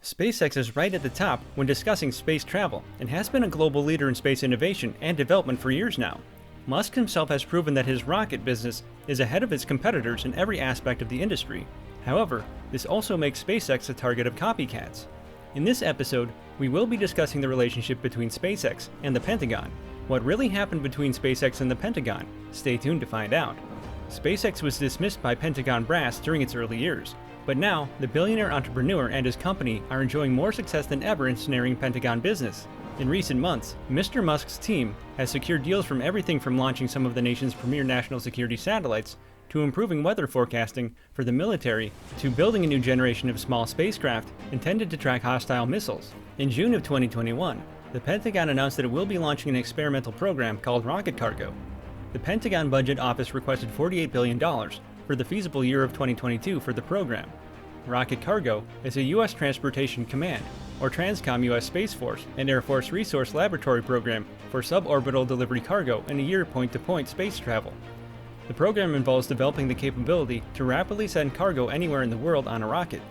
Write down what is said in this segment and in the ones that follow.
SpaceX is right at the top when discussing space travel and has been a global leader in space innovation and development for years now. Musk himself has proven that his rocket business is ahead of its competitors in every aspect of the industry. However, this also makes SpaceX a target of copycats. In this episode, we will be discussing the relationship between SpaceX and the Pentagon. What really happened between SpaceX and the Pentagon? Stay tuned to find out. SpaceX was dismissed by Pentagon brass during its early years, but now the billionaire entrepreneur and his company are enjoying more success than ever in snaring Pentagon business. In recent months, Mr. Musk's team has secured deals from everything from launching some of the nation's premier national security satellites to improving weather forecasting for the military to building a new generation of small spacecraft intended to track hostile missiles. In June of 2021, the Pentagon announced that it will be launching an experimental program called Rocket Cargo. The Pentagon Budget Office requested $48 billion for the feasible year of 2022 for the program. Rocket Cargo is a U.S. Transportation Command, or TRANSCOM U.S. Space Force and Air Force Resource Laboratory program for suborbital delivery cargo and a year point-to-point space travel. The program involves developing the capability to rapidly send cargo anywhere in the world on a rocket.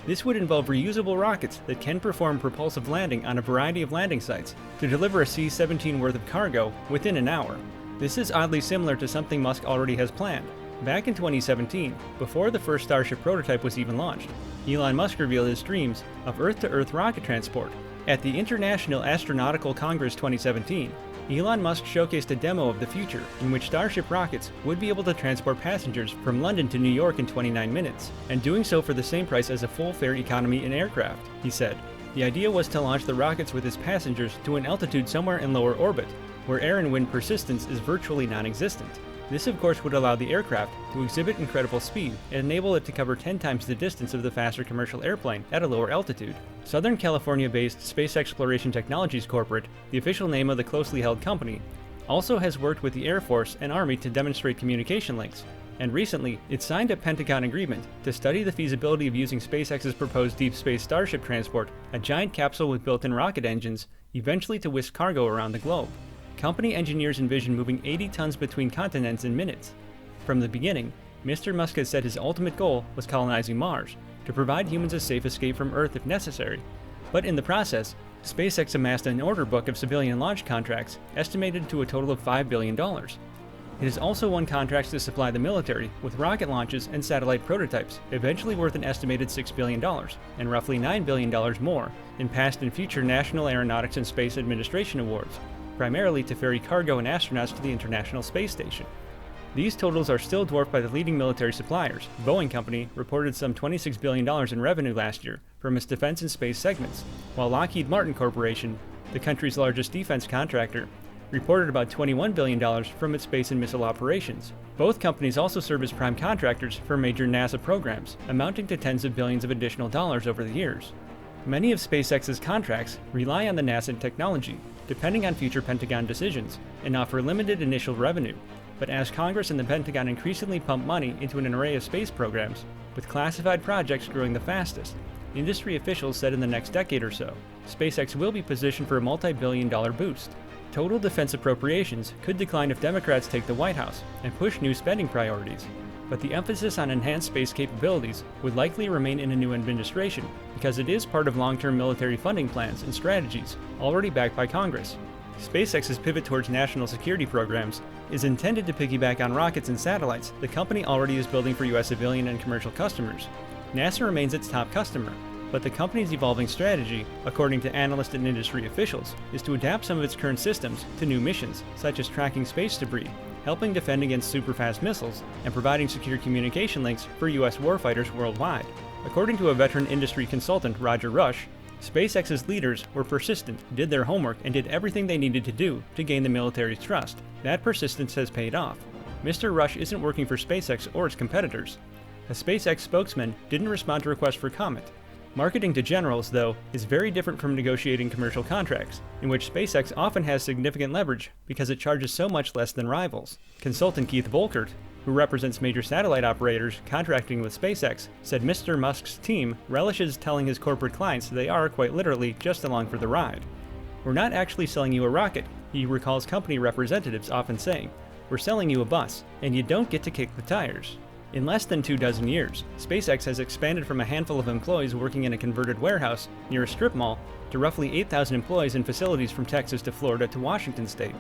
This would involve reusable rockets that can perform propulsive landing on a variety of landing sites to deliver a C-17 worth of cargo within an hour. This is oddly similar to something Musk already has planned. Back in 2017, before the first Starship prototype was even launched, Elon Musk revealed his dreams of Earth-to-Earth rocket transport. At the International Astronautical Congress 2017, Elon Musk showcased a demo of the future in which Starship rockets would be able to transport passengers from London to New York in 29 minutes, and doing so for the same price as a full-fare economy in aircraft, he said. The idea was to launch the rockets with its passengers to an altitude somewhere in lower orbit, where air and wind persistence is virtually non-existent. This of course would allow the aircraft to exhibit incredible speed and enable it to cover 10 times the distance of the faster commercial airplane at a lower altitude. Southern California-based Space Exploration Technologies Corporate, the official name of the closely held company, also has worked with the Air Force and Army to demonstrate communication links, and recently it signed a Pentagon agreement to study the feasibility of using SpaceX's proposed deep space Starship transport, a giant capsule with built-in rocket engines, eventually to whisk cargo around the globe. Company engineers envision moving 80 tons between continents in minutes. From the beginning, Mr. Musk has said his ultimate goal was colonizing Mars, to provide humans a safe escape from Earth if necessary. But in the process, SpaceX amassed an order book of civilian launch contracts estimated to a total of $5 billion. It has also won contracts to supply the military with rocket launches and satellite prototypes, eventually worth an estimated $6 billion, and roughly $9 billion more in past and future National Aeronautics and Space Administration awards, primarily to ferry cargo and astronauts to the International Space Station. These totals are still dwarfed by the leading military suppliers. Boeing Company reported some $26 billion in revenue last year from its defense and space segments, while Lockheed Martin Corporation, the country's largest defense contractor, reported about $21 billion from its space and missile operations. Both companies also serve as prime contractors for major NASA programs, amounting to tens of billions of additional dollars over the years. Many of SpaceX's contracts rely on the NASA technology, depending on future Pentagon decisions, and offer limited initial revenue. But as Congress and the Pentagon increasingly pump money into an array of space programs, with classified projects growing the fastest, industry officials said in the next decade or so, SpaceX will be positioned for a multi-billion-dollar boost. Total defense appropriations could decline if Democrats take the White House and push new spending priorities, but the emphasis on enhanced space capabilities would likely remain in a new administration because it is part of long-term military funding plans and strategies already backed by Congress. SpaceX's pivot towards national security programs is intended to piggyback on rockets and satellites the company already is building for U.S. civilian and commercial customers. NASA remains its top customer, but the company's evolving strategy, according to analysts and industry officials, is to adapt some of its current systems to new missions, such as tracking space debris, helping defend against superfast missiles, and providing secure communication links for U.S. warfighters worldwide. According to a veteran industry consultant, Roger Rush, SpaceX's leaders were persistent, did their homework, and did everything they needed to do to gain the military's trust. That persistence has paid off. Mr. Rush isn't working for SpaceX or its competitors. A SpaceX spokesman didn't respond to requests for comment. Marketing to generals, though, is very different from negotiating commercial contracts, in which SpaceX often has significant leverage because it charges so much less than rivals. Consultant Keith Volkert, who represents major satellite operators contracting with SpaceX, said Mr. Musk's team relishes telling his corporate clients they are, quite literally, just along for the ride. "We're not actually selling you a rocket," he recalls company representatives often saying. "We're selling you a bus, and you don't get to kick the tires." In less than 24 years, SpaceX has expanded from a handful of employees working in a converted warehouse near a strip mall to roughly 8,000 employees in facilities from Texas to Florida to Washington state.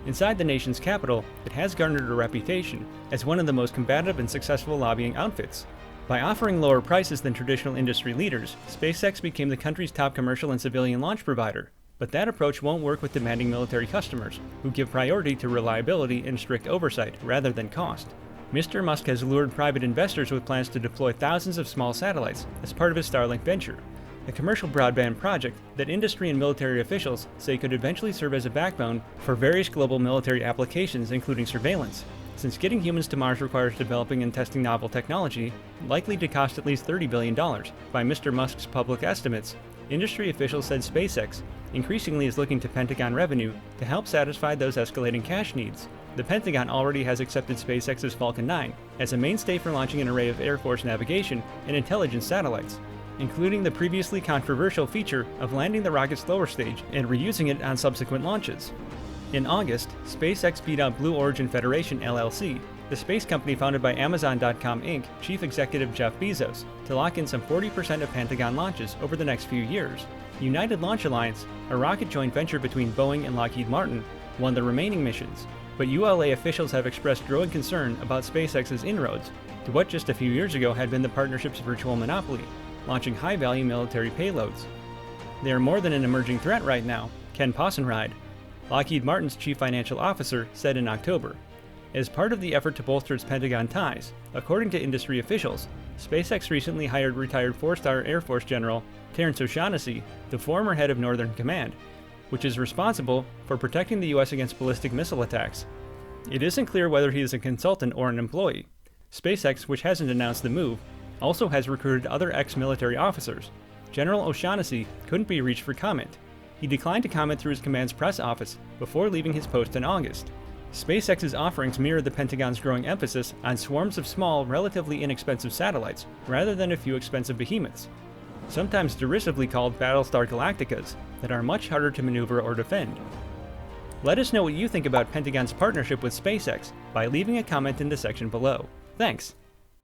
Inside the nation's capital, it has garnered a reputation as one of the most combative and successful lobbying outfits. By offering lower prices than traditional industry leaders, SpaceX became the country's top commercial and civilian launch provider. But that approach won't work with demanding military customers, who give priority to reliability and strict oversight rather than cost. Mr. Musk has lured private investors with plans to deploy thousands of small satellites as part of his Starlink venture, a commercial broadband project that industry and military officials say could eventually serve as a backbone for various global military applications, including surveillance. Since getting humans to Mars requires developing and testing novel technology, likely to cost at least $30 billion by Mr. Musk's public estimates, industry officials said SpaceX increasingly is looking to Pentagon revenue to help satisfy those escalating cash needs. The Pentagon already has accepted SpaceX's Falcon 9 as a mainstay for launching an array of Air Force navigation and intelligence satellites, including the previously controversial feature of landing the rocket's lower stage and reusing it on subsequent launches. In August, SpaceX beat out Blue Origin Federation LLC, the space company founded by Amazon.com Inc. chief executive Jeff Bezos, to lock in some 40% of Pentagon launches over the next few years. United Launch Alliance, a rocket joint venture between Boeing and Lockheed Martin, won the remaining missions, but ULA officials have expressed growing concern about SpaceX's inroads to what just a few years ago had been the partnership's virtual monopoly, launching high-value military payloads. They are more than an emerging threat right now, Ken Possenriede, Lockheed Martin's chief financial officer, said in October. As part of the effort to bolster its Pentagon ties, according to industry officials, SpaceX recently hired retired 4-star Air Force General Terrence O'Shaughnessy, the former head of Northern Command, which is responsible for protecting the U.S. against ballistic missile attacks. It isn't clear whether he is a consultant or an employee. SpaceX, which hasn't announced the move, also has recruited other ex-military officers. General O'Shaughnessy couldn't be reached for comment. He declined to comment through his command's press office before leaving his post in August. SpaceX's offerings mirror the Pentagon's growing emphasis on swarms of small, relatively inexpensive satellites, rather than a few expensive behemoths, sometimes derisively called Battlestar Galacticas, that are much harder to maneuver or defend. Let us know what you think about Pentagon's partnership with SpaceX by leaving a comment in the section below. Thanks!